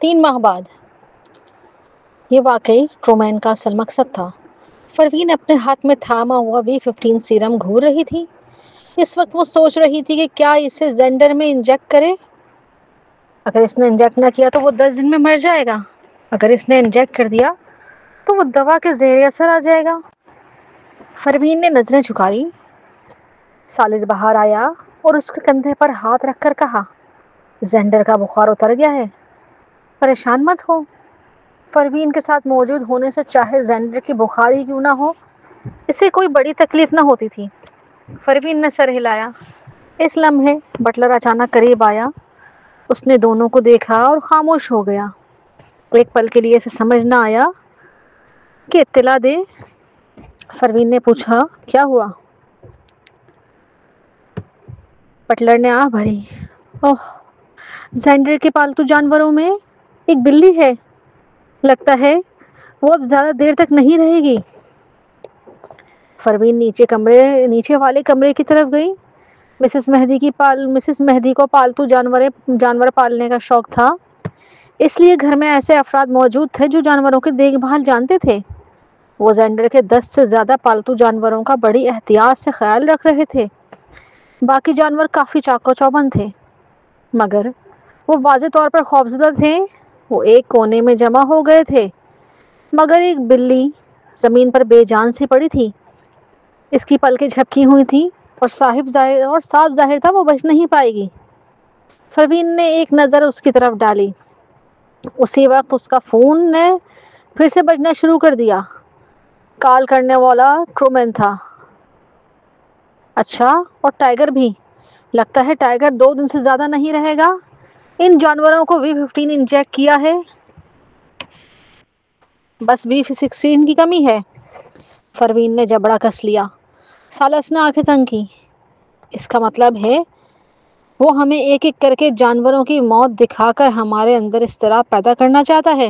3 ماہ بعد یہ واقعی ٹرومین کا اصل مقصد تھا۔ پروین اپنے ہاتھ میں تھاما ہوا V15 سیرم گھور رہی تھی۔ اس وقت وہ سوچ رہی تھی کہ کیا اسے زینڈر میں انجیکٹ کرے۔ اگر اس نے انجیکٹ نہ کیا تو وہ 10 دن میں مر جائے گا۔ اگر اس نے انجیکٹ کر دیا تو وہ دوا کے زیر اثر آ جائے گا۔ پروین نے نظریں جھکائی۔ ثالث باہر آیا اور اس کے کندھے پر ہاتھ رکھ کر کہا، زینڈر کا بخار اتر گیا ہے، پریشان مت ہو۔ پروین کے ساتھ موجود ہونے سے چاہے زینڈر کی بخار ہی کیوں نہ ہو، اسے کوئی بڑی تکلیف نہ ہوتی تھی۔ پروین نے سر ہلایا۔ اس لمحے بٹلر اچانک قریب آیا۔ اس نے دونوں کو دیکھا اور خاموش ہو گیا۔ ایک پل کے لیے اسے سمجھ نہ آیا کہ اطلاع دے۔ پروین نے پوچھا، کیا ہوا؟ بٹلر نے آہ بھری۔ اوہ، زینڈر کے پالتو جانوروں میں ایک بلی ہے، لگتا ہے وہ اب زیادہ دیر تک نہیں رہے گی۔ پروین نیچے والے کمرے کی طرف گئی۔ مسز مہدی کو پالتو جانور پالنے کا شوق تھا، اس لیے گھر میں ایسے افراد موجود تھے جو جانوروں کی دیکھ بھال جانتے تھے۔ وہ زینڈر کے 10 سے زیادہ پالتو جانوروں کا بڑی احتیاط سے خیال رکھ رہے تھے۔ باقی جانور کافی چاق و چوبند تھے، مگر وہ واضح طور پر خوفزدہ تھے۔ وہ ایک کونے میں جمع ہو گئے تھے، مگر ایک بلی زمین پر بے جان سی پڑی تھی۔ اس کی پلکیں جھپکی ہوئی تھیں اور صاف ظاہر تھا وہ بچ نہیں پائے گی۔ پروین نے ایک نظر اس کی طرف ڈالی۔ اسی وقت اس کا فون نے پھر سے بجنا شروع کر دیا۔ کال کرنے والا ٹرومین تھا۔ اچھا، اور ٹائیگر بھی؟ لگتا ہے ٹائیگر 2 دن سے زیادہ نہیں رہے گا۔ ان جانوروں کو V15 انجیکٹ کیا ہے، بس V16 کی کمی ہے۔ پروین نے جبڑا کس لیا۔ ثالث نے آنکھیں تنگ کی۔ اس کا مطلب ہے وہ ہمیں ایک ایک کر کے جانوروں کی موت دکھا کر ہمارے اندر اضطراب پیدا کرنا چاہتا ہے،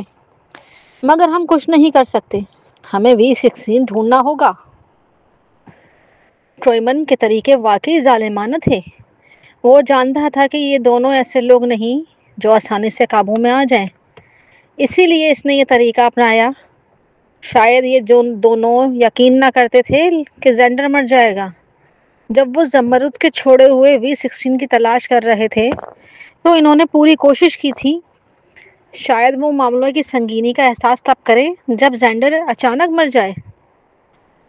مگر ہم کچھ نہیں کر سکتے۔ ہمیں V16 ڈھونڈنا ہوگا۔ ٹرومین کے طریقے واقعی ظالمانہ تھے۔ وہ جانتا تھا کہ یہ دونوں ایسے لوگ نہیں جو آسانی سے قابو میں آ جائیں، اسی لیے اس نے یہ طریقہ اپنایا۔ شاید یہ دونوں یقین نہ کرتے تھے کہ زینڈر مر جائے گا۔ جب وہ زمرد کے چھوڑے ہوئے V16 کی تلاش کر رہے تھے تو انہوں نے پوری کوشش کی تھی۔ شاید وہ معاملے کی سنگینی کا احساس تب کرے جب زینڈر اچانک مر جائے۔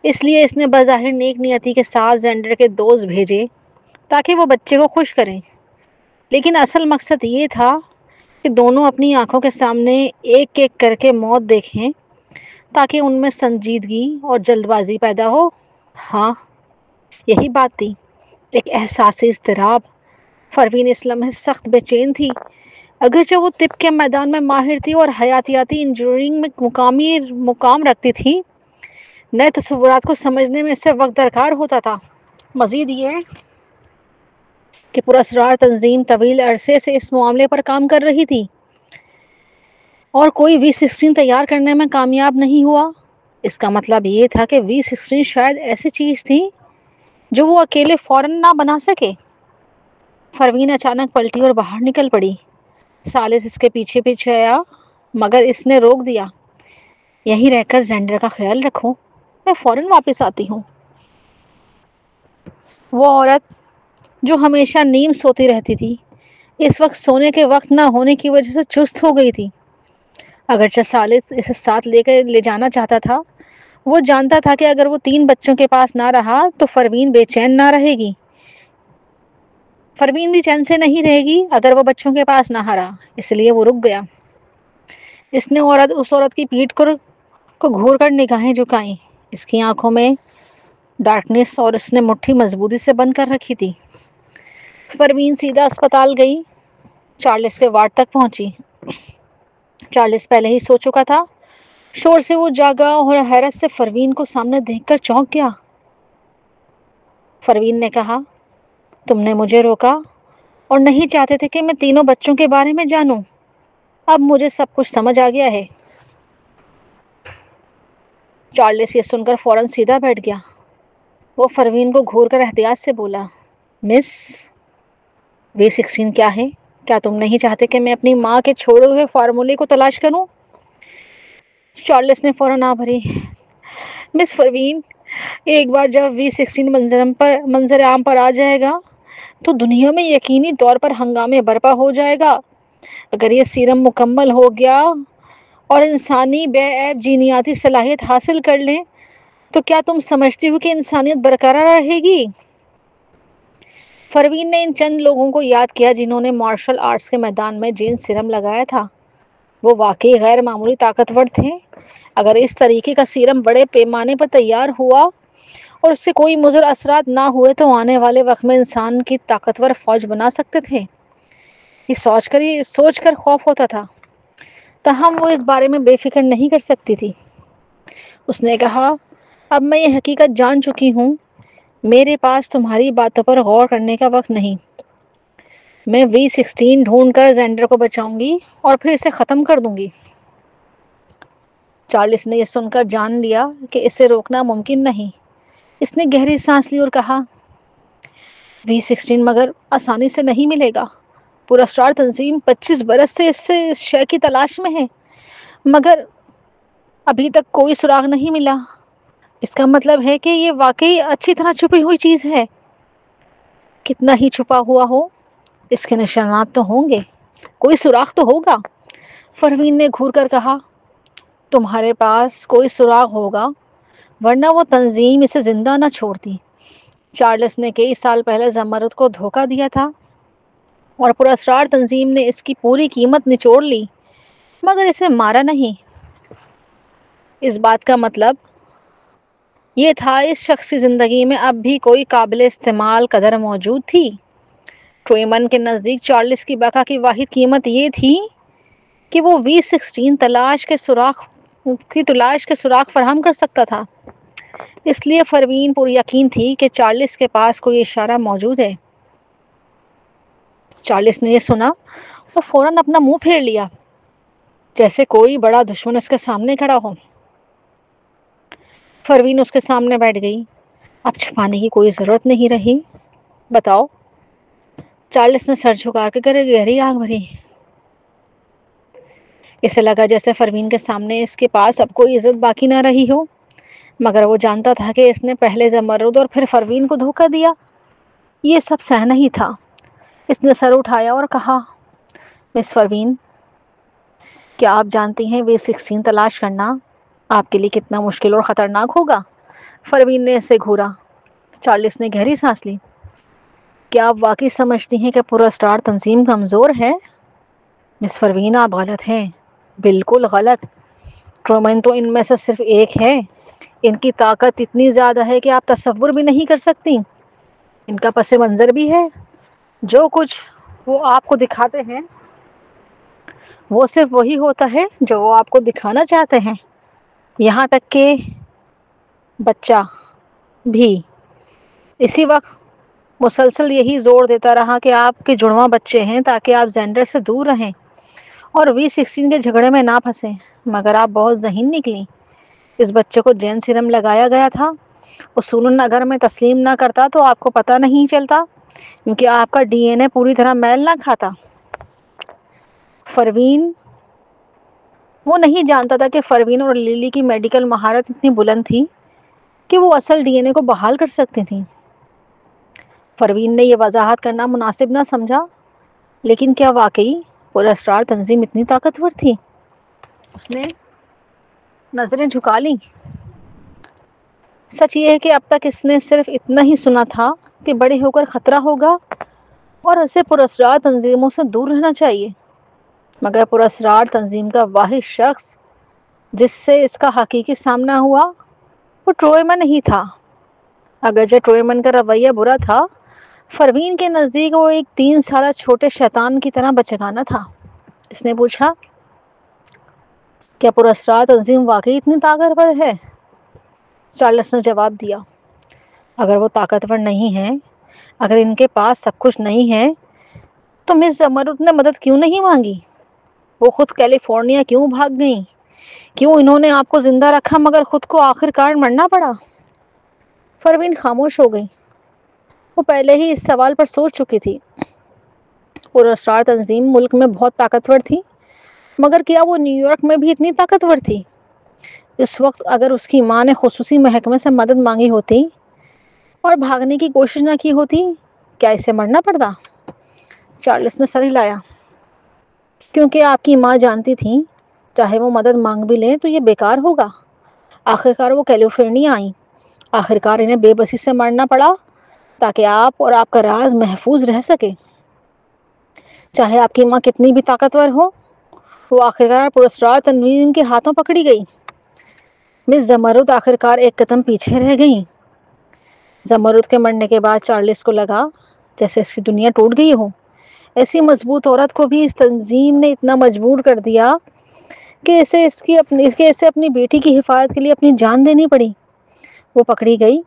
اس لیے اس نے بظاہر نیک نیتی کے ساتھ زینڈر کے دوست بھیجے تاکہ وہ بچے کو خوش کریں، لیکن اصل مقصد یہ تھا کہ دونوں اپنی آنکھوں کے سامنے ایک ایک کر کے موت دیکھیں تاکہ ان میں سنجیدگی اور جلد بازی پیدا ہو۔ ہاں، یہی بات تھی، ایک احساسی اضطراب۔ پروین اس لمحے سخت بے چین تھی۔ اگرچہ وہ طب کے میدان میں ماہر تھی اور حیاتیاتی انجینئرنگ میں مقام رکھتی تھی، نئے تصورات کو سمجھنے میں اس سے وقت درکار ہوتا تھا۔ مزید یہ کہ پراسرار تنظیم طویل عرصے سے اس معاملے پر کام کر رہی تھی اور کوئی V16 تیار کرنے میں کامیاب نہیں ہوا۔ اس کا مطلب یہ تھا کہ V16 شاید ایسی چیز تھی جو وہ اکیلے فوراً نہ بنا سکے۔ پروین اچانک پلٹی اور باہر نکل پڑی۔ ثالث اس کے پیچھے پیچھے آیا، مگر اس نے روک دیا۔ یہیں رہ کر زینڈر کا خیال رکھو، میں فوراً واپس آتی ہوں۔ وہ عورت جو ہمیشہ نیم سوتی رہتی تھی، اس وقت سونے کے وقت نہ ہونے کی وجہ سے چست ہو گئی تھی۔ اگرچہ ثالث اسے ساتھ لے جانا چاہتا تھا، وہ جانتا تھا کہ اگر وہ 3 بچوں کے پاس نہ رہا تو پروین بے چین نہ رہے گی۔ پروین بھی چین سے نہیں رہے گی اگر وہ بچوں کے پاس نہ رہا، اس لیے وہ رک گیا۔ اس نے اس عورت کی پیٹھ کو گھور کر نگاہیں جھکائیں۔ اس کی آنکھوں میں ڈارکنیس اور اس نے مٹھی مضبوطی سے بند کر رکھی تھی۔ پروین سیدھا اسپتال گئی، چارلس کے وارڈ تک پہنچی۔ چارلس پہلے ہی سو چکا تھا۔ شور سے وہ جاگا اور حیرت سے پروین کو سامنے دیکھ کر چونک گیا۔ پروین نے کہا، تم نے مجھے روکا اور نہیں چاہتے تھے کہ میں تینوں بچوں کے بارے میں جانوں۔ اب مجھے سب کچھ سمجھ آ گیا ہے۔ چارلس یہ سن کر فوراً سیدھا بیٹھ گیا۔ وہ پروین کو گھور کر احتیاط سے بولا، مس، V16 کیا ہے؟ کیا تم نہیں چاہتے کہ میں اپنی ماں کے چھوڑے ہوئے فارمولے کو تلاش کروں؟ چارلس نے فوراً آ بھری۔ مس پروین، ایک بار جب V16 منظر عام پر آ جائے گا تو دنیا میں یقینی طور پر ہنگامے برپا ہو جائے گا۔ اگر یہ سیرم مکمل ہو گیا اور انسانی بے عیب جینیاتی صلاحیت حاصل کر لیں تو کیا تم سمجھتی ہو کہ انسانیت برقرار رہے گی؟ پروین نے ان چند لوگوں کو یاد کیا جنہوں نے مارشل آرٹس کے میدان میں جین سیرم لگایا تھا۔ وہ واقعی غیر معمولی طاقتور تھے۔ اگر اس طریقے کا سیرم بڑے پیمانے پر تیار ہوا اور اس سے کوئی مضر اثرات نہ ہوئے تو آنے والے وقت میں انسان کی طاقتور فوج بنا سکتے تھے۔ یہ سوچ کر خوف ہوتا تھا، تاہم وہ اس بارے میں بے فکر نہیں کر سکتی تھی۔ اس نے کہا، اب میں یہ حقیقت جان چکی ہوں، میرے پاس تمہاری باتوں پر غور کرنے کا وقت نہیں۔ میں V16 ڈھونڈ کر زینڈر کو بچاؤں گی اور پھر اسے ختم کر دوں گی۔ چارلس نے یہ سن کر جان لیا کہ اسے روکنا ممکن نہیں۔ اس نے گہری سانس لی اور کہا، V16 مگر آسانی سے نہیں ملے گا۔ پراسرار تنظیم 25 برس سے اس شے کی تلاش میں ہے، مگر ابھی تک کوئی سراغ نہیں ملا۔ اس کا مطلب ہے کہ یہ واقعی اچھی طرح چھپی ہوئی چیز ہے۔ کتنا ہی چھپا ہوا ہو، اس کے نشانات تو ہوں گے، کوئی سراغ تو ہوگا۔ پروین نے گھور کر کہا، تمہارے پاس کوئی سراغ ہوگا ورنہ وہ تنظیم اسے زندہ نہ چھوڑتی۔ چارلس نے کئی سال پہلے زمرد کو دھوکہ دیا تھا اور پراسرار تنظیم نے اس کی پوری قیمت نچوڑ لی، مگر اسے مارا نہیں۔ اس بات کا مطلب یہ تھا اس شخص کی زندگی میں اب بھی کوئی قابل استعمال قدر موجود تھی۔ ٹرویمن کے نزدیک چارلس کی بقا کی واحد قیمت یہ تھی کہ وہ V16 تلاش کے سراغ فراہم کر سکتا تھا۔ اس لیے پروین پر یقین تھی کہ چارلس کے پاس کوئی اشارہ موجود ہے۔ چارلس نے یہ سنا اور فوراً اپنا منہ پھیر لیا، جیسے کوئی بڑا دشمن اس کے سامنے کھڑا ہو۔ پروین اس کے سامنے بیٹھ گئی۔ اب چھپانے کی کوئی ضرورت نہیں رہی، بتاؤ۔ چارلس نے سر جھکا کے گہری آنکھ بھری۔ اسے لگا جیسے پروین کے سامنے اس کے پاس اب کوئی عزت باقی نہ رہی ہو، مگر وہ جانتا تھا کہ اس نے پہلے زمرد اور پھر پروین کو دھوکہ دیا۔ یہ سب سہ نہیں تھا۔ اس نے سر اٹھایا اور کہا، مس پروین، کیا آپ جانتی ہیں V16 تلاش کرنا آپ کے لیے کتنا مشکل اور خطرناک ہوگا؟ پروین نے اسے گھورا۔ چارلس نے گہری سانس لی۔ کیا آپ واقعی سمجھتی ہیں کہ پراسرار تنظیم کمزور ہے؟ مس پروین، آپ غلط ہیں، بالکل غلط۔ ٹرومن تو ان میں سے صرف ایک ہے۔ ان کی طاقت اتنی زیادہ ہے کہ آپ تصور بھی نہیں کر سکتی۔ ان کا پس منظر بھی ہے۔ جو کچھ وہ آپ کو دکھاتے ہیں وہ صرف وہی ہوتا ہے جو وہ آپ کو دکھانا چاہتے ہیں۔ یہاں تک کہ بچہ بھی۔ اسی وقت مسلسل یہی زور دیتا رہا کہ آپ کے جڑواں بچے ہیں تاکہ آپ زینڈر سے دور رہیں اور V16 کے جھگڑے میں نہ پھنسیں، مگر آپ بہت ذہین نکلی۔ اس بچے کو جین سیرم لگایا گیا تھا۔ اصولاً اگر میں تسلیم نہ کرتا تو آپ کو پتہ نہیں چلتا، کیونکہ آپ کا DNA پوری طرح میل نہ کھاتا۔ پروین، وہ نہیں جانتا تھا کہ پروین اور لیلی کی میڈیکل مہارت اتنی بلند تھی کہ وہ اصل DNA کو بحال کر سکتی تھیں۔ پروین نے یہ وضاحت کرنا مناسب نہ سمجھا، لیکن کیا واقعی پراسرار تنظیم اتنی طاقتور تھی؟ اس نے نظریں جھکا لیں۔ سچ یہ ہے کہ اب تک اس نے صرف اتنا ہی سنا تھا کہ بڑے ہو کر خطرہ ہوگا اور اسے پراسرار تنظیموں سے دور رہنا چاہیے، مگر پراسرار تنظیم کا واحد شخص جس سے اس کا حقیقی سامنا ہوا وہ ٹرویمن ہی تھا۔ اگرچہ ٹرویمن کا رویہ برا تھا، پروین کے نزدیک وہ ایک 3 سالہ چھوٹے شیطان کی طرح بچگانہ تھا۔ اس نے پوچھا، کیا پراسرار تنظیم واقعی اتنی طاقتور ہے؟ چارلس نے جواب دیا، اگر وہ طاقتور نہیں ہے، اگر ان کے پاس سب کچھ نہیں ہے تو مس زمرد نے مدد کیوں نہیں مانگی؟ وہ خود کیلیفورنیا کیوں بھاگ گئیں؟ کیوں انہوں نے آپ کو زندہ رکھا مگر خود کو آخر کار مرنا پڑا؟ پروین خاموش ہو گئی۔ وہ پہلے ہی اس سوال پر سوچ چکی تھی۔ پراسرار تنظیم ملک میں بہت طاقتور تھی، مگر کیا وہ نیو یارک میں بھی اتنی طاقتور تھی؟ اس وقت اگر اس کی ماں نے خصوصی محکمے سے مدد مانگی ہوتی اور بھاگنے کی کوشش نہ کی ہوتی، کیا اسے مرنا پڑتا؟ چارلس نے سر ہلایا، کیونکہ آپ کی ماں جانتی تھی چاہے وہ مدد مانگ بھی لیں تو یہ بیکار ہوگا۔ آخرکار وہ کیلیفورنیا آئیں، آخرکار انہیں بے بسی سے مرنا پڑا تاکہ آپ اور آپ کا راز محفوظ رہ سکے۔ چاہے آپ کی ماں کتنی بھی طاقتور ہو، وہ آخرکار پراسرار تنظیم کے ہاتھوں پکڑی گئی۔ مس زمرد آخرکار ایک قدم پیچھے رہ گئیں۔ زمرد کے مرنے کے بعد چارلس کو لگا جیسے اس کی دنیا ٹوٹ گئی ہو۔ ایسی مضبوط عورت کو بھی اس تنظیم نے اتنا مجبور کر دیا کہ اسے اپنی بیٹی کی حفاظت کے لیے اپنی جان دینی پڑی۔ وہ پکڑی گئی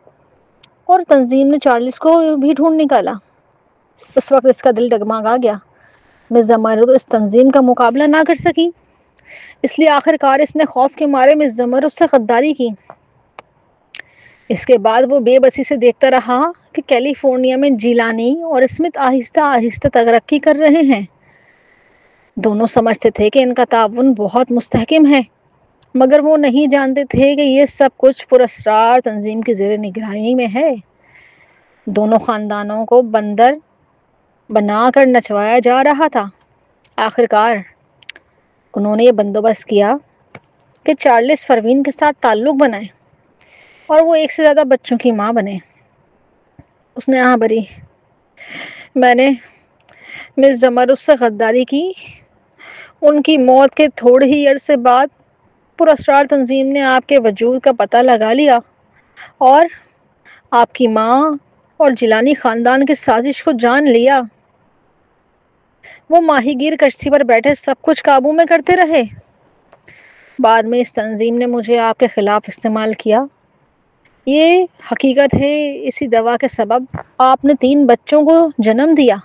اور تنظیم نے چارلس کو بھی ڈھونڈ نکالا۔ اس وقت اس کا دل ڈگمگا گیا۔ مس زمرد اس تنظیم کا مقابلہ نہ کر سکی، اس لیے آخرکار اس نے خوف کے مارے مس زمرد سے غداری کی۔ اس کے بعد وہ بے بسی سے دیکھتا رہا کہ کیلیفورنیا میں جیلانی اور اسمتھ آہستہ آہستہ ترقی کر رہے ہیں۔ دونوں سمجھتے تھے کہ ان کا تعاون بہت مستحکم ہے، مگر وہ نہیں جانتے تھے کہ یہ سب کچھ پراسرار تنظیم کی زیر نگرانی میں ہے۔ دونوں خاندانوں کو بندر بنا کر نچوایا جا رہا تھا۔ آخرکار انہوں نے یہ بندوبست کیا کہ چارلس پروین کے ساتھ تعلق بنائے اور وہ ایک سے زیادہ بچوں کی ماں بنے۔ اس نے بری، میں نے مس زمرد سے غداری کی۔ ان کی موت کے تھوڑے ہی عرصے بعد پراسرار تنظیم نے آپ کے وجود کا پتہ لگا لیا اور آپ کی ماں اور جیلانی خاندان کی سازش کو جان لیا۔ وہ ماہی گیر کشتی پر بیٹھے سب کچھ قابو میں کرتے رہے۔ بعد میں اس تنظیم نے مجھے آپ کے خلاف استعمال کیا۔ یہ حقیقت ہے، اسی دوا کے سبب آپ نے 3 بچوں کو جنم دیا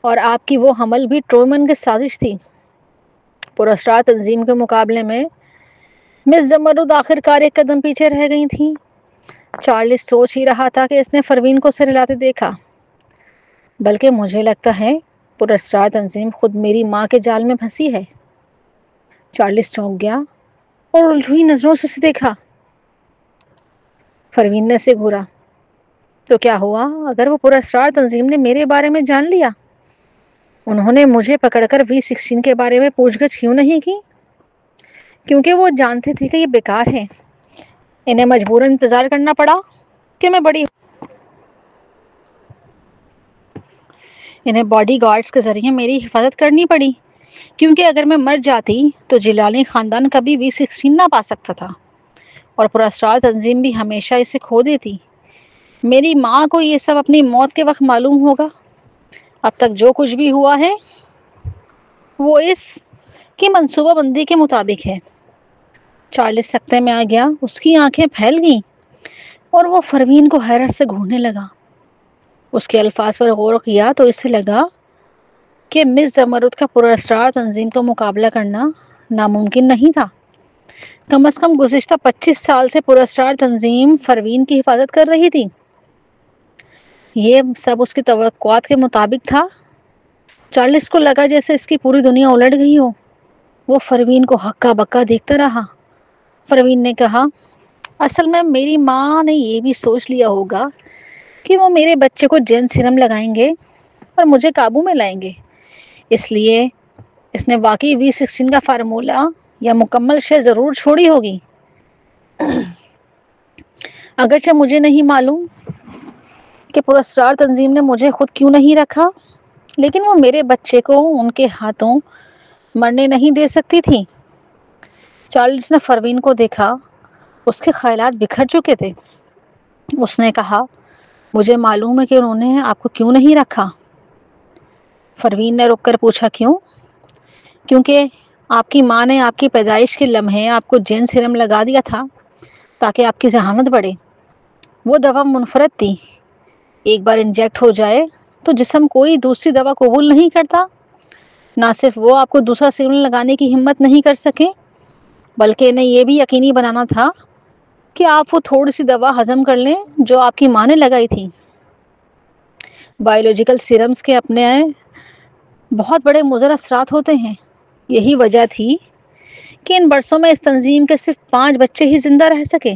اور آپ کی وہ حمل بھی ٹرومن کی سازش تھی۔ پراسرار تنظیم کے مقابلے میں مس زمرد آخرکار ایک قدم پیچھے رہ گئی تھی۔ چارلس سوچ ہی رہا تھا کہ اس نے پروین کو سر ہلاتے دیکھا، بلکہ مجھے لگتا ہے پراسرار تنظیم خود میری ماں کے جال میں پھنسی ہے۔ چارلس چونک گیا اور الجھی نظروں سے اسے دیکھا۔ پروین نے اسے گھورا، تو کیا ہوا اگر وہ پراسرار تنظیم نے میرے بارے میں جان لیا؟ انہوں نے مجھے پکڑ کر V16 کے بارے میں پوچھ گچھ کیوں نہیں کی؟ کیونکہ وہ جانتے تھے کہ یہ بیکار ہے۔ انہیں مجبوراً انتظار کرنا پڑا کہ میں بڑی انہیں باڈی گارڈز کے ذریعے میری حفاظت کرنی پڑی، کیونکہ اگر میں مر جاتی تو جیلانی خاندان کبھی V16 نہ پا سکتا تھا اور پراسرار تنظیم بھی ہمیشہ اسے کھو دیتی۔ میری ماں کو یہ سب اپنی موت کے وقت معلوم ہوگا۔ اب تک جو کچھ بھی ہوا ہے وہ اس کی منصوبہ بندی کے مطابق ہے۔ چارلس سکتے میں آ گیا، اس کی آنکھیں پھیل گئیں اور وہ پروین کو حیرت سے گھورنے لگا۔ اس کے الفاظ پر غور کیا تو اسے لگا کہ مس زمرد کا پراسرار تنظیم کا مقابلہ کرنا ناممکن نہیں تھا۔ کم از کم گزشتہ 25 سال سے پراسرار تنظیم پروین کی حفاظت کر رہی تھی۔ یہ سب اس کی توقعات کے مطابق تھا۔ چارلس کو لگا جیسے اس کی پوری دنیا الٹ گئی ہو۔ وہ پروین کو ہکا بکا دیکھتا رہا۔ پروین نے کہا، اصل میں میری ماں نے یہ بھی سوچ لیا ہوگا کہ وہ میرے بچے کو جین سیرم لگائیں گے اور مجھے قابو میں لائیں گے، اس لیے اس نے واقعی V16 کا فارمولہ یا مکمل شے ضرور چھوڑی ہوگی۔ اگرچہ مجھے نہیں معلوم کہ پراسرار تنظیم نے مجھے خود کیوں نہیں رکھا، لیکن وہ میرے بچے کو ان کے ہاتھوں مرنے نہیں دے سکتی تھی۔ چارلس نے پروین کو دیکھا، اس کے خیالات بکھر چکے تھے۔ اس نے کہا، مجھے معلوم ہے کہ انہوں نے آپ کو کیوں نہیں رکھا۔ پروین نے رک کر پوچھا، کیوں؟ کیونکہ آپ کی ماں نے آپ کی پیدائش کے لمحے آپ کو جین سیرم لگا دیا تھا تاکہ آپ کی ذہانت بڑھے۔ وہ دوا منفرد تھی، ایک بار انجیکٹ ہو جائے تو جسم کوئی دوسری دوا قبول نہیں کرتا۔ نہ صرف وہ آپ کو دوسرا سیرم لگانے کی ہمت نہیں کر سکے، بلکہ انہیں یہ بھی یقینی بنانا تھا کہ آپ وہ تھوڑی سی دوا ہضم کر لیں جو آپ کی ماں نے لگائی تھی۔ بایولوجیکل سیرمز کے اپنے بہت بڑے مضر اثرات ہوتے ہیں۔ یہی وجہ تھی کہ ان برسوں میں اس تنظیم کے صرف 5 بچے ہی زندہ رہ سکے۔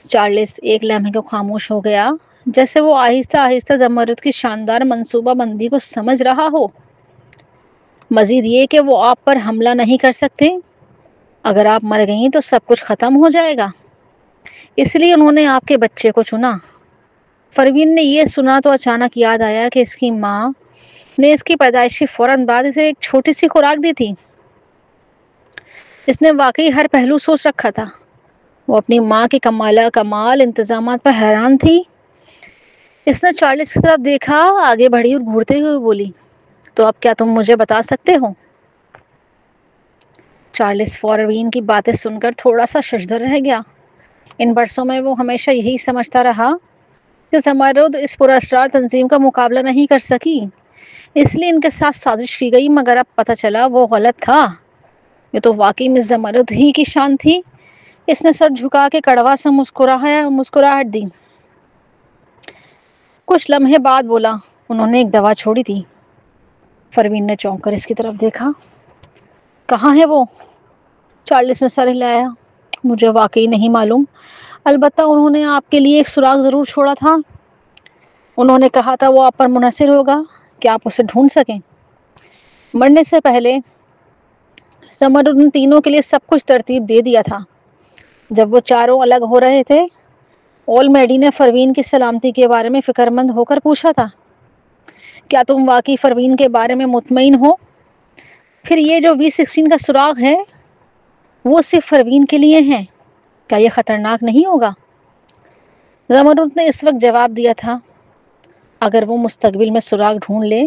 چارلس ایک لمحے کو خاموش ہو گیا، جیسے وہ آہستہ آہستہ زمرد کی شاندار منصوبہ بندی کو سمجھ رہا ہو۔ مزید یہ کہ وہ آپ پر حملہ نہیں کر سکتے۔ اگر آپ مر گئیں تو سب کچھ ختم ہو جائے گا، اس لیے انہوں نے آپ کے بچے کو چنا۔ پروین نے یہ سنا تو اچانک یاد آیا کہ اس کی ماں نے اس کی پیدائش کے فوراً بعد اسے ایک چھوٹی سی خوراک دی تھی۔ اس نے واقعی ہر پہلو سوچ رکھا تھا۔ وہ اپنی ماں کے کمال انتظامات پر حیران تھی۔ اس نے چارلس کی طرف دیکھا، آگے بڑھی اور گھورتے ہوئے بولی، تو اب کیا تم مجھے بتا سکتے ہو؟ چارلس پروین کی باتیں سن کر تھوڑا سا ششدر رہ گیا۔ ان برسوں میں وہ ہمیشہ یہی سمجھتا رہا کہ زمرد اس پراسرار تنظیم کا مقابلہ نہیں کر سکی، اس لیے ان کے ساتھ سازش کی گئی، مگر اب پتہ چلا وہ غلط تھا۔ یہ تو واقعی میں زمرد ہی کی شان تھی۔ اس نے سر جھکا کے کڑوا سا مسکراہٹ دی۔ کچھ لمحے بعد بولا، انہوں نے ایک دوا چھوڑی تھی۔ پروین نے چونک کر اس کی طرف دیکھا۔ کہاں ہے وہ؟ چارلس نے سر ہلایا۔ مجھے واقعی نہیں معلوم، البتہ انہوں نے آپ کے لیے ایک سراغ ضرور چھوڑا تھا۔ انہوں نے کہا تھا وہ آپ پر منحصر ہوگا کہ آپ اسے ڈھونڈ سکیں۔ مرنے سے پہلے زمرد ان تینوں کے لیے سب کچھ ترتیب دے دیا تھا۔ جب وہ چاروں الگ ہو رہے تھے، اول میڈی نے پروین کی سلامتی کے بارے میں فکر مند ہو کر پوچھا تھا، کیا تم واقعی پروین کے بارے میں مطمئن ہو؟ پھر یہ جو V16 کا سراغ ہے وہ صرف پروین کے لیے ہے، کیا یہ خطرناک نہیں ہوگا؟ زمرد نے اس وقت جواب دیا تھا، اگر وہ مستقبل میں سراغ ڈھونڈ لے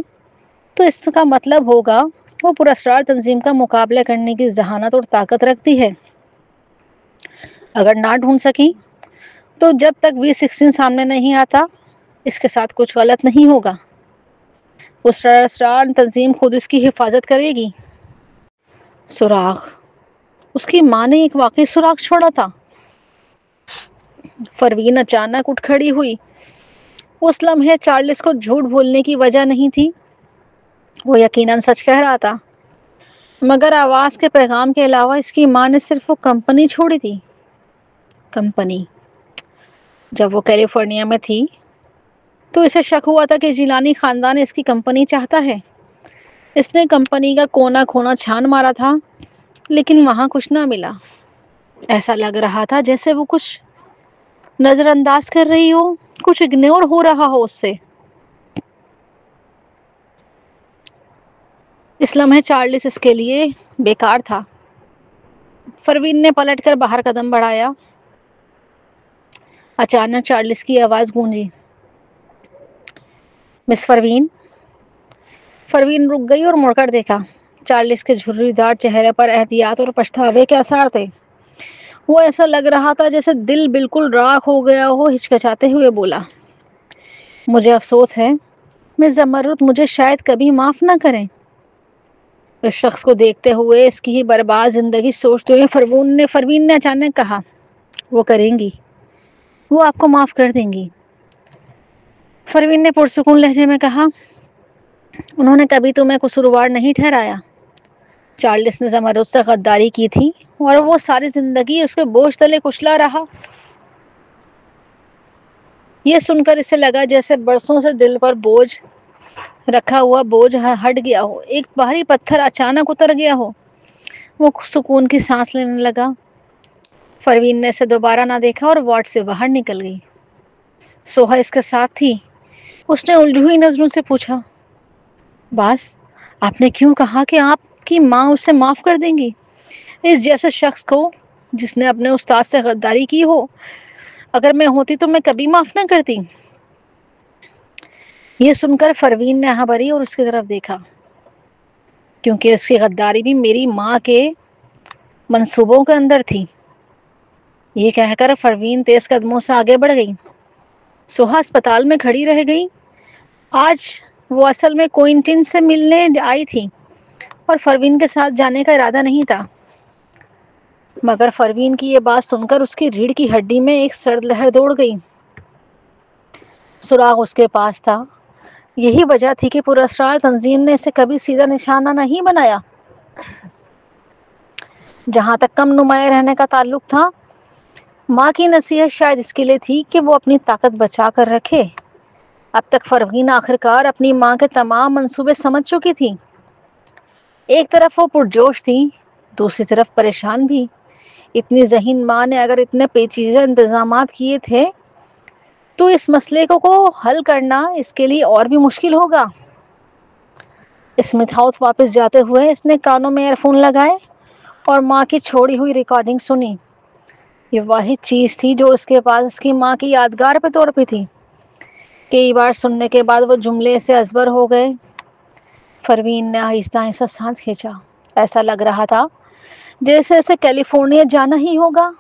تو اس کا مطلب ہوگا وہ پراسرار تنظیم کا مقابلہ کرنے کی ذہانت اور طاقت رکھتی ہے۔ اگر نہ ڈھونڈ سکی تو جب تک V16 سامنے نہیں آتا اس کے ساتھ کچھ غلط نہیں ہوگا۔ پراسرار تنظیم خود اس کی حفاظت کرے گی۔ سراغ، اس کی ماں نے ایک واقعی سراغ چھوڑا تھا۔ پروین اچانک اٹھ کھڑی ہوئی۔ اس لمحے چارلس کو جھوٹ بولنے کی وجہ نہیں تھی، وہ یقیناً سچ کہہ رہا تھا، مگر آواز کے پیغام کے علاوہ اس کی ماں نے صرف وہ کمپنی چھوڑی تھی۔ کمپنی؟ جب وہ کیلیفورنیا میں تھی تو اسے شک ہوا تھا کہ جیلانی خاندان اس کی کمپنی چاہتا ہے۔ اس نے کمپنی کا کونا کھونا چھان مارا تھا، لیکن وہاں کچھ نہ ملا۔ ایسا لگ رہا تھا جیسے وہ کچھ نظر انداز کر رہی ہو، کچھ اگنور ہو رہا ہو اس سے۔ اس لمحے چارلس اس کے لیے بیکار تھا۔ پروین نے پلٹ کر باہر قدم بڑھایا۔ اچانک چارلس کی آواز گونجی، مس پروین۔ پروین رک گئی اور مڑ کر دیکھا۔ چارلس کے جھرری دار چہرے پر احتیاط اور پچھتاوے کے آثار تھے۔ وہ ایسا لگ رہا تھا جیسے دل بالکل راکھ ہو گیا ہو۔ ہچکچاتے ہوئے بولا، مجھے افسوس ہے مس زمرد، مجھے شاید کبھی معاف نہ کریں۔ اس شخص کو دیکھتے ہوئے، اس کی ہی برباد زندگی سوچتے ہوئے پروین نے اچانک کہا، وہ کریں گی، وہ آپ کو معاف کر دیں گی۔ پروین نے پرسکون لہجے میں کہا، انہوں نے کبھی تمہیں قصوروار نہیں ٹھہرایا۔ چارلس نے زمرد سے غداری کی تھی اور وہ ساری زندگی اس کے بوجھ تلے کچلا رہا۔ یہ سن کر اسے لگا جیسے برسوں سے دل پر رکھا ہوا بوجھ ہٹ گیا ہو، ایک بھاری پتھر اچانک اتر گیا ہو۔ وہ سکون کی سانس لینے لگا۔ پروین نے اسے دوبارہ نہ دیکھا اور وارڈ سے باہر نکل گئی۔ سوہا اس کے ساتھ تھی۔ اس نے الجھی ہوئی نظروں سے پوچھا، باس، آپ نے کیوں کہا کہ آپ کی ماں اسے معاف کر دیں گی؟ اس جیسے شخص کو جس نے اپنے استاد سے غداری کی ہو، اگر میں ہوتی تو میں کبھی معاف نہ کرتی۔ یہ سن کر پروین نے آہ بھری اور اس کی طرف دیکھا، کیونکہ اس کی غداری بھی میری ماں کے منصوبوں کے اندر تھی۔ یہ کہہ کر پروین تیز قدموں سے آگے بڑھ گئی۔ سوہا اسپتال میں کھڑی رہ گئی۔ آج وہ اصل میں کوئنٹن سے ملنے آئی تھی اور پروین کے ساتھ جانے کا ارادہ نہیں تھا، مگر پروین کی یہ بات سن کر اس کی ریڑھ کی ہڈی میں ایک سرد لہر دوڑ گئی۔ سراغ اس کے پاس تھا، یہی وجہ تھی کہ پراسرار تنظیم نے اسے کبھی سیدھا نشانہ نہیں بنایا۔ جہاں تک کم نمایاں رہنے کا تعلق تھا، ماں کی نصیحت شاید اس کے لیے تھی کہ وہ اپنی طاقت بچا کر رکھے۔ اب تک پروین آخرکار اپنی ماں کے تمام منصوبے سمجھ چکی تھی۔ ایک طرف وہ پرجوش تھی، دوسری طرف پریشان بھی۔ اتنی ذہین ماں نے اگر اتنے پیچیدہ انتظامات کیے تھے تو اس مسئلے کو حل کرنا اس کے لیے اور بھی مشکل ہوگا۔ اسمتھ ہاؤس واپس جاتے ہوئے اس نے کانوں میں ایئر فون لگائے اور ماں کی چھوڑی ہوئی ریکارڈنگ سنی۔ یہ واحد چیز تھی جو اس کے پاس اس کی ماں کی یادگار کے طور پہ تھی۔ کئی بار سننے کے بعد وہ جملے سے ازبر ہو گئے۔ پروین نے آہستہ آہستہ سانس کھینچا۔ ایسا لگ رہا تھا جیسے اسے کیلیفورنیا جانا ہی ہوگا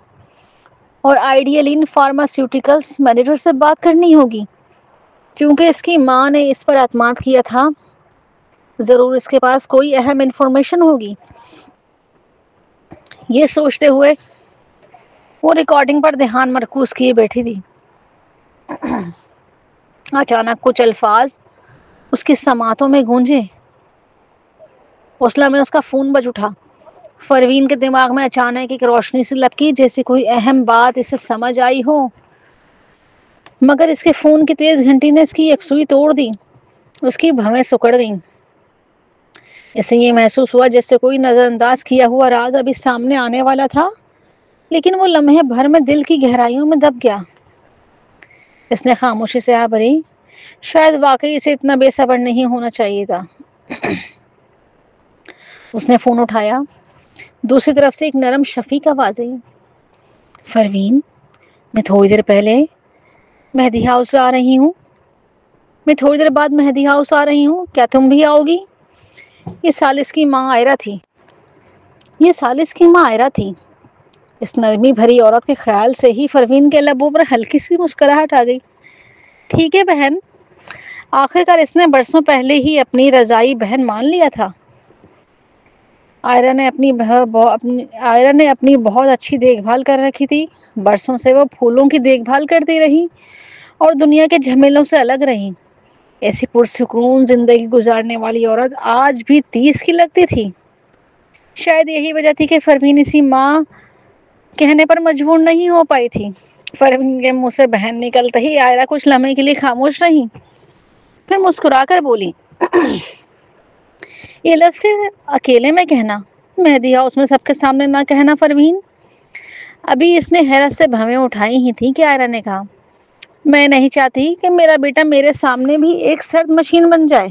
اور آئیڈیلین فارماسیوٹیکلز مینیجر سے بات کرنی ہوگی، کیونکہ اس کی ماں نے اس پر اعتماد کیا تھا۔ ضرور اس کے پاس کوئی اہم انفارمیشن ہوگی۔ یہ سوچتے ہوئے وہ ریکارڈنگ پر دھیان مرکوز کیے بیٹھی تھی۔ اچانک کچھ الفاظ اس کی سماعتوں میں گونجے۔ اس لمحے اس کا فون بج اٹھا۔ پروین کے دماغ میں اچانک ایک روشنی سی لپکی، جیسے کوئی اہم بات اسے سمجھ آئی ہو، مگر اس کے فون کی تیز گھنٹی نے اس کی یکسوئی توڑ دی۔ اس کی بھویں سکڑ گئیں۔ اسے یہ محسوس ہوا جیسے کوئی نظر انداز کیا ہوا راز ابھی سامنے آنے والا تھا، لیکن وہ لمحے بھر میں دل کی گہرائیوں میں دب گیا۔ اس نے خاموشی سے بھری، شاید واقعی اسے اتنا بے صبر نہیں ہونا چاہیے تھا۔ اس نے فون اٹھایا۔ دوسری طرف سے ایک نرم شفیق آواز آئی۔ پروین، میں تھوڑی دیر پہلے مہدی ہاؤس آ رہی ہوں۔ میں تھوڑی دیر بعد مہدی ہاؤس آ رہی ہوں، کیا تم بھی آؤ گی؟ یہ سالس کی ماں آئرہ تھی۔ اس نرمی بھری عورت کے خیال سے ہی پروین کے لبوں پر ہلکی سی مسکراہٹ آ گئی۔ ٹھیک ہے بہن، آخرکار اس نے برسوں پہلے ہی اپنی رضائی بہن مان لیا تھا۔ آئرہ نے اپنی بہت اچھی دیکھ بھال کر رکھی تھی۔ برسوں سے وہ پھولوں کی دیکھ بھال کرتی رہی اور دنیا کے جھمیلوں سے الگ رہی۔ ایسی پرسکون زندگی گزارنے والی عورت آج بھی 30 کی لگتی تھی۔ شاید یہی وجہ تھی کہ پروین اسی ماں کہنے پر مجبور نہیں ہو پائی تھی۔ پروین کے منہ سے بہن نکلتے ہی آئرہ کچھ لمحے کے لیے خاموش رہی، پھر مسکرا کر بولی، یہ لفظ اکیلے میں کہنا، مہدی ہاؤس میں سب کے سامنے نہ کہنا پروین۔ ابھی اس نے حیرت سے بھویں اٹھائی ہی تھی کہ آئرہ نے کہا، میں نہیں چاہتی کہ میرا بیٹا میرے سامنے بھی ایک سرد مشین بن جائے۔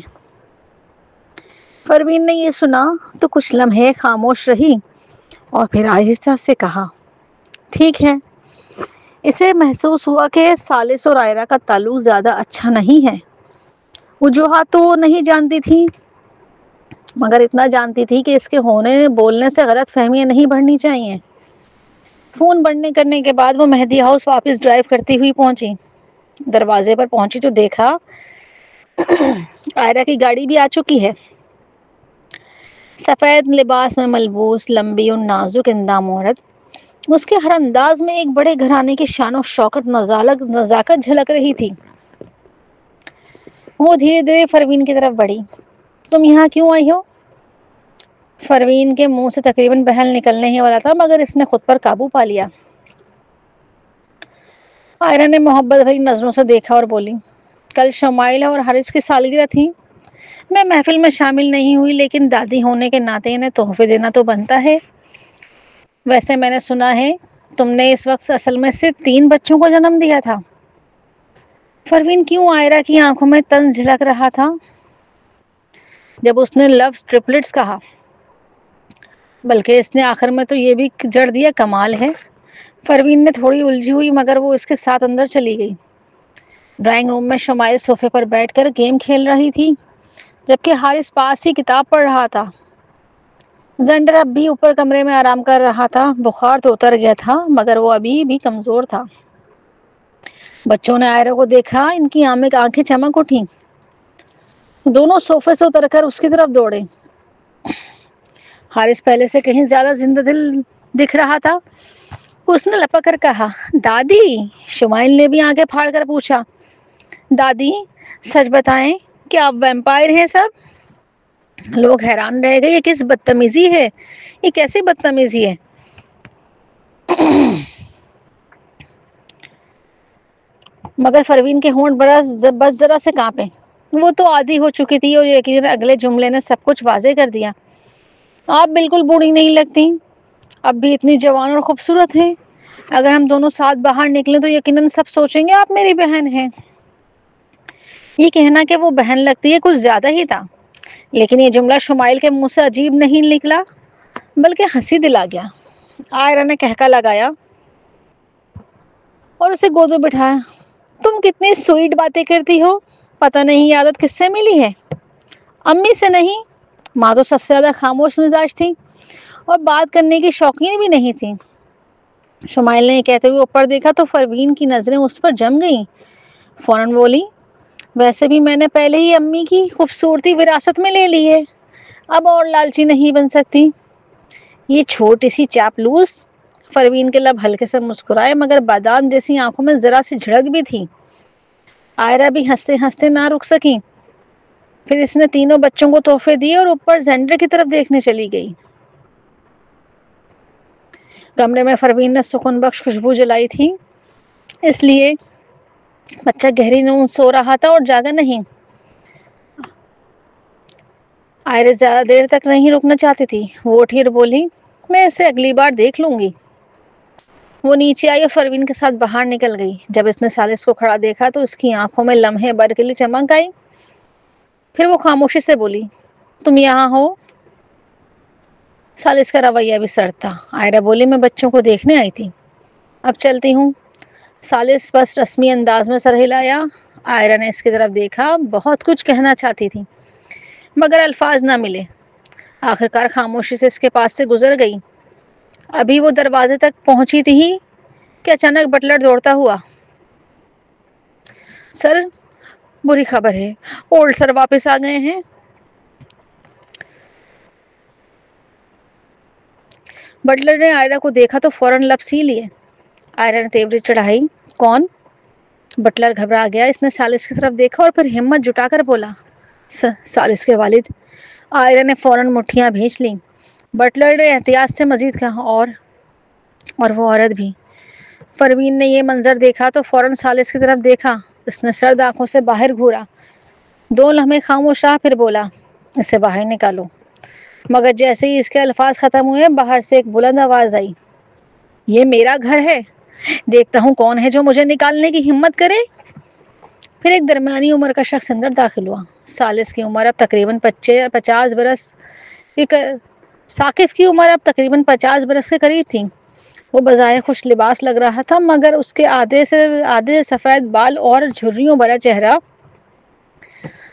پروین نے یہ سنا تو کچھ لمحے خاموش رہی اور پھر آہستہ سے کہا، ٹھیک ہے۔ اسے محسوس ہوا کہ سالس اور آئرہ کا تعلق زیادہ اچھا نہیں ہے۔ وجوہات تو نہیں جانتی تھی، مگر اتنا جانتی تھی کہ اس کے بولنے سے غلط فہمیاں نہیں بڑھنی چاہیے۔ فون بند کرنے کے بعد وہ مہدی ہاؤس واپس ڈرائیو کرتی ہوئی پہنچی۔ دروازے پر پہنچی تو دیکھا آئرہ کی گاڑی بھی آ چکی ہے۔ سفید لباس میں ملبوس لمبی اور نازک اندام عورت، اس کے ہر انداز میں ایک بڑے گھرانے کی شان و شوکت نزاکت جھلک رہی تھی۔ وہ دھیرے دھیرے پروین کی طرف بڑھی۔ تم یہاں کیوں آئی ہو؟ پروین کے منہ سے تقریباً بحل نکلنے ہی والا تھا، مگر اس نے خود پر قابو پا لیا۔ آئرہ نے محبت بھری نظروں سے دیکھا اور بولی، کل شمائل اور حارث کی سالگرہ تھی۔ میں محفل میں شامل نہیں ہوئی، لیکن دادی ہونے کے ناطے انہیں تحفے دینا تو بنتا ہے۔ ویسے میں نے سنا ہے تم نے اس وقت اصل میں صرف 3 بچوں کو جنم دیا تھا۔ پروین کیوں آئرہ کی آنکھوں میں طنز جھلک رہا تھا جب اس نے لفظ ٹرپلٹس کہا، بلکہ اس نے آخر میں تو یہ بھی جڑ دیا، کمال ہے۔ پروین نے تھوڑی الجھی ہوئی، مگر وہ اس کے ساتھ اندر چلی گئی۔ ڈرائنگ روم میں شمائل صوفے پر بیٹھ کر گیم کھیل رہی تھی، جبکہ حارث پاس ہی کتاب پڑھ رہا تھا۔ زنڈر اب بھی اوپر کمرے میں آرام کر رہا تھا۔ بخار تو اتر گیا تھا، مگر وہ ابھی بھی کمزور تھا۔ بچوں نے آئرہ کو دیکھا، ان کی آنکھیں چمک اٹھیں۔ دونوں صوفے سے اتر کر اس کی طرف دوڑے۔ حارث پہلے سے کہیں زیادہ زندہ دل دکھ رہا تھا۔ اس نے لپک کر کہا، دادی؟ شمائل نے بھی آنکھیں پھاڑ کر پوچھا، دادی سچ بتائیں کیا آپ ویمپائر ہیں سب؟ لوگ حیران رہ گئے، یہ کس بدتمیزی ہے، یہ کیسی بدتمیزی ہے؟ مگر پروین کے ہونٹ بس ذرا سے کانپے۔ وہ تو عادی ہو چکی تھی اور یقیناً اگلے جملے نے سب کچھ واضح کر دیا۔ آپ بالکل بوڑھی نہیں لگتی، اب بھی اتنی جوان اور خوبصورت ہیں۔ اگر ہم دونوں ساتھ باہر نکلیں تو یقیناً سب سوچیں گے آپ میری بہن ہیں۔ یہ کہنا کہ وہ بہن لگتی ہے کچھ زیادہ ہی تھا، لیکن یہ جملہ شمائل کے منہ سے عجیب نہیں نکلا بلکہ ہنسی دلا گیا۔ آئرہ نے کہکا لگایا اور اسے گود میں بٹھایا۔ تم کتنی سویٹ باتیں کرتی ہو، پتہ نہیں یہ عادت کس سے ملی ہے؟ امی سے نہیں، ماں تو سب سے زیادہ خاموش مزاج تھی اور بات کرنے کی شوقین بھی نہیں تھی۔ شمائل نے کہتے ہوئے اوپر دیکھا تو پروین کی نظریں اس پر جم گئیں۔ فوراً بولی، ویسے بھی میں نے پہلے ہی امی کی خوبصورتی وراثت میں لے لی ہے، اب اور لالچی نہیں بن سکتی۔ یہ چھوٹی سی چاپلوس، پروین کے لب ہلکے سے مسکرائے مگر بادام جیسی آنکھوں میں ذرا سی جھڑک بھی تھی۔ آئرہ بھی ہنستے ہنستے نہ رک سکی۔ پھر اس نے تینوں بچوں کو تحفے دیے اور اوپر زینڈر کی طرف دیکھنے چلی گئی۔ کمرے میں پروین نے سکون بخش خوشبو جلائی تھی، اس لیے بچہ گہری نیند سو رہا تھا اور جاگا نہیں۔ آئرہ زیادہ دیر تک نہیں رکنا چاہتی تھی، وہ اٹھی اور بولی، میں اسے اگلی بار دیکھ لوں گی۔ وہ نیچے آئی اور پروین کے ساتھ باہر نکل گئی۔ جب اس نے ثالث کو کھڑا دیکھا تو اس کی آنکھوں میں لمحے بھر کے لیے چمک آئی۔ پھر وہ خاموشی سے بولی، تم یہاں ہو؟ ثالث کا رویہ بھی سرد تھا۔ آئرہ بولی، میں بچوں کو دیکھنے آئی تھی، اب چلتی ہوں۔ ثالث بس رسمی انداز میں سر ہلایا۔ آئرہ نے اس کی طرف دیکھا، بہت کچھ کہنا چاہتی تھی مگر الفاظ نہ ملے۔ آخرکار خاموشی سے اس کے پاس سے گزر گئی۔ ابھی وہ دروازے تک پہنچی تھی کہ اچانک بٹلر دوڑتا ہوا، سر، بری خبر ہے، اولڈ سر واپس آ گئے ہیں۔ بٹلر نے آئرہ کو دیکھا تو فوراً لب سی لیے۔ آئرہ نے تیوری چڑھائی، کون؟ بٹلر گھبرا گیا۔ اس نے ثالث کی طرف دیکھا اور پھر ہمت جٹا کر بولا، ثالث کے والد۔ آئرہ نے فوراً مٹھیاں بھینچ لیں۔ بٹلر نے احتیاط سے مزید کہا، اور وہ عورت بھی۔ پروین نے یہ منظر دیکھا تو فوراً ثالث کی طرف دیکھا۔ اس نے سرد آنکھوں سے باہر گھورا، 2 لمحے خاموش رہا، پھر بولا، اسے باہر نکالو۔ مگر جیسے ہی اس کے الفاظ ختم ہوئے، باہر سے ایک بلند آواز آئی، یہ میرا گھر ہے، دیکھتا ہوں کون ہے جو مجھے نکالنے کی ہمت کرے۔ پھر ایک درمیانی عمر کا شخص اندر داخل ہوا۔ ثالث کی عمر اب تقریباً 50 برس، ثاقب کی عمر اب تقریباً 50 برس کے قریب تھی۔ وہ بظاہر خوش لباس لگ رہا تھا مگر اس کے آدھے سفید بال اور جھریوں بھرا چہرہ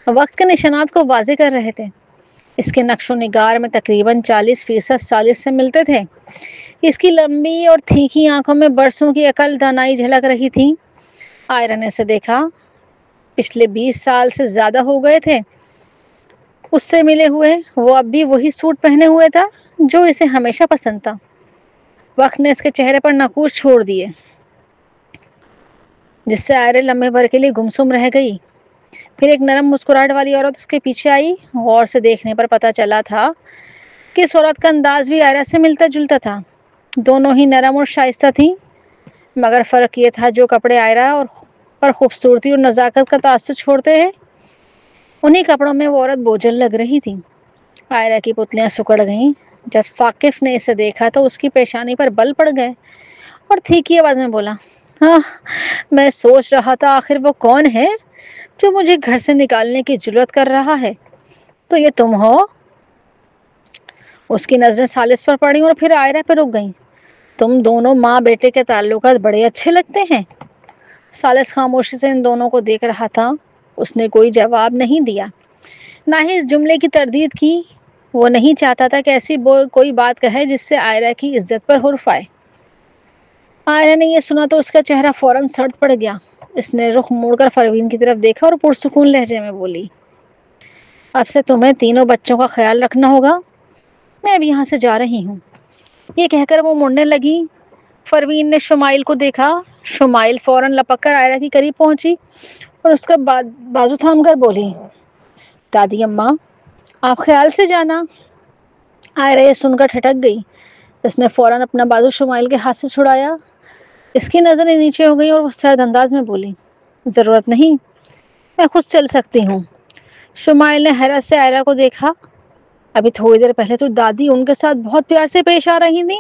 وقت کے نشانات کو واضح کر رہے تھے۔ اس کے نقش و نگار میں تقریباً 40% ثالث سے ملتے تھے۔ اس کی لمبی اور تھیکھی آنکھوں میں برسوں کی عقل دانائی جھلک رہی تھی۔ آئرہ نے اسے دیکھا، پچھلے 20 سال سے زیادہ ہو گئے تھے اس سے ملے ہوئے۔ وہ اب بھی وہی سوٹ پہنے ہوئے تھا جو اسے ہمیشہ پسند تھا۔ وقت نے اس کے چہرے پر نقوش چھوڑ دیے جس سے آئرہ لمحے بھر کے لیے گمسم رہ گئی۔ پھر ایک نرم مسکراہٹ والی عورت اس کے پیچھے آئی۔ غور سے دیکھنے پر پتہ چلا تھا کہ اس عورت کا انداز بھی آئرہ سے ملتا جلتا تھا۔ دونوں ہی نرم اور شائستہ تھیں مگر فرق یہ تھا، جو کپڑے آئرہ پر خوبصورتی اور نزاکت کا تاثر چھوڑتے ہیں، انہی کپڑوں میں وہ عورت بوجھل لگ رہی تھی۔ آئرہ کی پتلیاں سکڑ گئیں۔ جب ثاقب نے اسے دیکھا تو اس کی پیشانی پر بل پڑ گئے اور تھیکی آواز میں بولا، میں سوچ رہا تھا آخر وہ کون ہے جو مجھے گھر سے نکالنے کی جرات کر رہا ہے، تو یہ تم ہو؟ اس کی نظریں ثالث پر پڑیں اور پھر آئرہ پر رک گئیں۔ تم دونوں ماں بیٹے کے تعلقات بڑے اچھے لگتے ہیں۔ ثالث خاموشی سے ان دونوں کو دیکھ رہا تھا۔ اس نے کوئی جواب نہیں دیا، نہ ہی اس جملے کی تردید کی۔ وہ نہیں چاہتا تھا کہ ایسی کوئی بات کہے جس سے آئرہ کی عزت پر حرف آئے۔ آئرہ نے یہ سنا تو اس کا چہرہ فوراً سرد پڑ گیا۔ اس نے رخ موڑ کر پروین کی طرف دیکھا اور پرسکون لہجے میں بولی، اب سے تمہیں تینوں بچوں کا خیال رکھنا ہوگا، میں اب یہاں سے جا رہی ہوں۔ یہ کہہ کر وہ مڑنے لگی۔ پروین نے شمائل کو دیکھا۔ شمائل فوراً لپک کر آئرہ کے قریب پہنچی اور اس کا بازو تھام کر بولی، دادی اماں آپ خیال سے جانا۔ آئرہ یہ سن کر ٹھٹک گئی۔ اس نے فوراً اپنا بازو شمائل کے ہاتھ سے چھڑایا۔ اس کی نظریں نیچے ہو گئی اور وہ سرد انداز میں بولی، ضرورت نہیں، میں خود چل سکتی ہوں۔ شمائل نے حیرت سے آئرہ کو دیکھا۔ ابھی تھوڑی دیر پہلے تو دادی ان کے ساتھ بہت پیار سے پیش آ رہی تھی،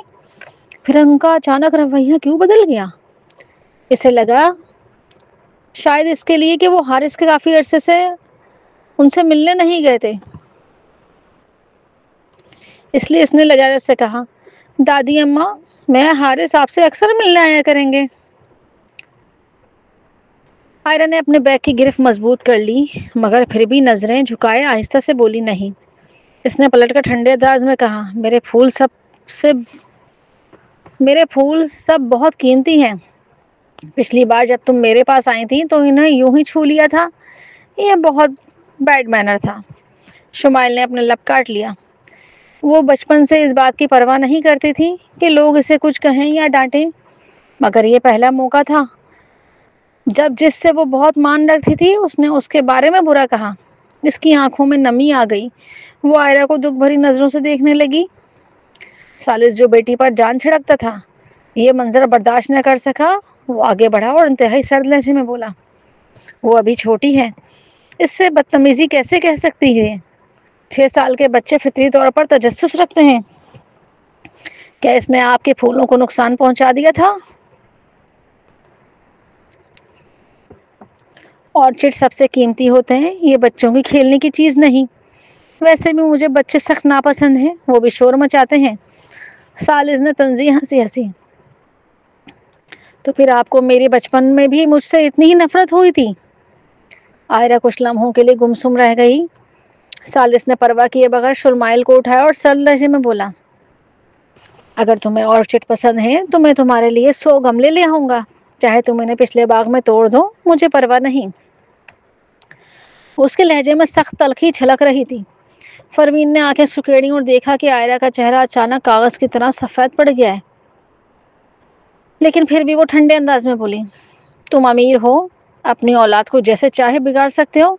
پھر ان کا اچانک رویہ کیوں بدل گیا؟ اسے لگا شاید اس کے لیے کہ وہ حارث کے کافی عرصے سے ان سے ملنے نہیں گئے تھے، اس لیے اس نے لجاجت سے کہا، دادی اماں میں حارث آپ سے اکثر ملنے آیا کریں گے۔ آئرہ نے اپنے بیگ کی گرفت مضبوط کر لی، مگر پھر بھی نظریں جھکائے آہستہ سے بولی، نہیں۔ اس نے پلٹ کر ٹھنڈے انداز میں کہا، میرے پھول سب بہت قیمتی ہیں۔ پچھلی بار جب تم میرے پاس آئی تھی تو انہیں یوں ہی چھو لیا تھا، یہ بہت بیڈ مینر تھا۔ شمائل نے اپنا لب کاٹ لیا۔ وہ بچپن سے اس بات کی پرواہ نہیں کرتی تھی کہ لوگ اسے کچھ کہیں یا ڈانٹیں، مگر یہ پہلا موقع تھا جب جس سے وہ بہت مان رکھتی تھی اس نے اس کے بارے میں برا کہا۔ اس کی آنکھوں میں نمی آ گئی، وہ آئرہ کو دکھ بھری نظروں سے دیکھنے لگی۔ ثالث جو بیٹی پر جان چھڑکتا تھا یہ منظر برداشت نہ کر سکا، وہ آگے بڑھا اور انتہائی سرد لہجے میں بولا، وہ ابھی چھوٹی ہے، اس سے بدتمیزی کیسے کہہ سکتی ہے؟ 6 سال کے بچے فطری طور پر تجسس رکھتے ہیں۔ کیا اس نے آپ کے پھولوں کو نقصان پہنچا دیا تھا؟ آرچڈ سب سے قیمتی ہوتے ہیں، یہ بچوں کی کھیلنے کی چیز نہیں۔ ویسے بھی مجھے بچے سخت ناپسند ہیں، وہ بھی شور مچاتے ہیں۔ ثالث نے تنزیہ ہنسی۔ تو پھر آپ کو میرے بچپن میں بھی مجھ سے اتنی ہی نفرت ہوئی تھی؟ آئرہ کچھ لمحوں کے لیے گمسم رہ گئی۔ ثالث نے پرواہ کیے بغیر شمائل کو اٹھایا اور سرد لہجے میں بولا، اگر تمہیں آرچڈ پسند ہے تو میں تمہارے لیے 100 گملے لے آؤں گا، چاہے تم انہیں پچھلے باغ میں توڑ دو، مجھے پرواہ نہیں۔ اس کے لہجے میں سخت تلخی چھلک رہی تھی۔ پروین نے آنکھیں سکیڑی اور دیکھا کہ آئرہ کا چہرہ اچانک کاغذ کی طرح سفید پڑ گیا ہے، لیکن پھر بھی وہ ٹھنڈے انداز میں بولی، تم امیر ہو، اپنی اولاد کو جیسے چاہے بگاڑ سکتے ہو،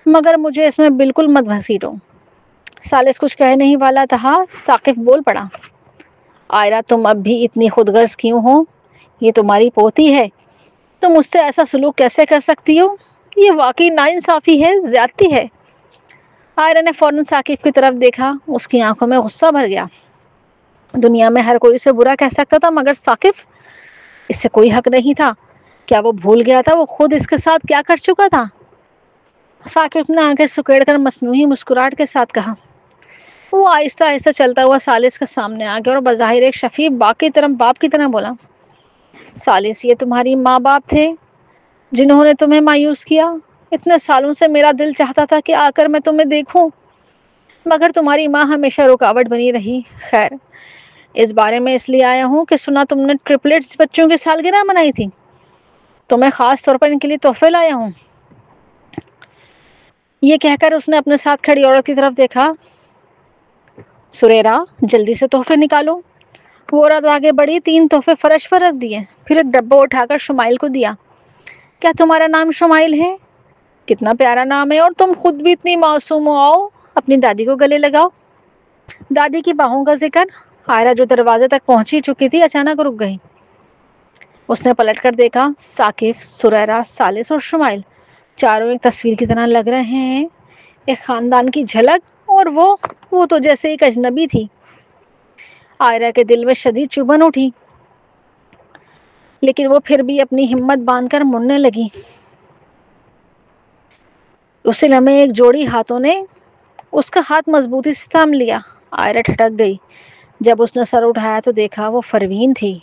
مگر مجھے اس میں بالکل مت گھسیٹو۔ ثالث کچھ کہنے نہیں والا تھا، ثاقب بول پڑا، آئرہ تم اب بھی اتنی خود غرض کیوں ہو؟ یہ تمہاری پوتی ہے، تم اس سے ایسا سلوک کیسے کر سکتی ہو؟ یہ واقعی ناانصافی ہے، زیادتی ہے۔ آئرہ نے فوراً ثاقب کی طرف دیکھا، اس کی آنکھوں میں غصہ بھر گیا۔ دنیا میں ہر کوئی اسے برا کہہ سکتا تھا مگر ثاقب، اس سے کوئی حق نہیں تھا۔ کیا وہ بھول گیا تھا وہ خود اس کے ساتھ کیا کر چکا تھا؟ ثاقب نے آنکھیں سکیڑ کر مصنوعی مسکراہٹ کے ساتھ کہا۔ وہ آہستہ آہستہ چلتا ہوا ثالث کے سامنے آ گیا اور بظاہر ایک شفیق باپ کی طرح بولا، ثالث یہ تمہاری ماں باپ تھے جنہوں نے تمہیں مایوس کیا۔ اتنے سالوں سے میرا دل چاہتا تھا کہ آ کر میں تمہیں دیکھوں، مگر تمہاری ماں ہمیشہ رکاوٹ بنی رہی۔ خیر، اس بارے میں اس لیے آیا ہوں کہ سنا تم نے ٹرپلٹس بچوں کی سالگرہ منائی تھی، تو میں خاص طور پر ان کے لیے تحفے لایا ہوں۔ یہ کہہ کر اس نے اپنے ساتھ کھڑی عورت کی طرف دیکھا، سریرا جلدی سے تحفے نکالو۔ وہ عورت آگے بڑھی، 3 تحفے فرش پر رکھ دیے، پھر ایک ڈبہ اٹھا کر شمائل کو دیا۔ کیا تمہارا نام شمائل ہے؟ کتنا پیارا نام ہے، اور تم خود بھی اتنی معصوم ہو، آؤ اپنی دادی کو گلے لگاؤ۔ دادی کی باہوں کا ذکر، آئرہ جو دروازے تک پہنچی چکی تھی اچانک رک گئی۔ اس نے پلٹ کر دیکھا، ثاقب، سریرا، ثالث اور شمائل چاروں ایک تصویر کی طرح لگ رہے ہیں، ایک خاندان کی جھلک، اور وہ تو جیسے ایک اجنبی تھی۔ آئرہ کے دل میں شدید چبھن اٹھی، لیکن وہ پھر بھی اپنی ہمت باندھ کر مڑنے لگی۔ اسی لمحے ایک جوڑی ہاتھوں نے اس کا ہاتھ مضبوطی سے تھام لیا۔ آئرہ ٹھٹک گئی۔ جب اس نے سر اٹھایا تو دیکھا وہ پروین تھی۔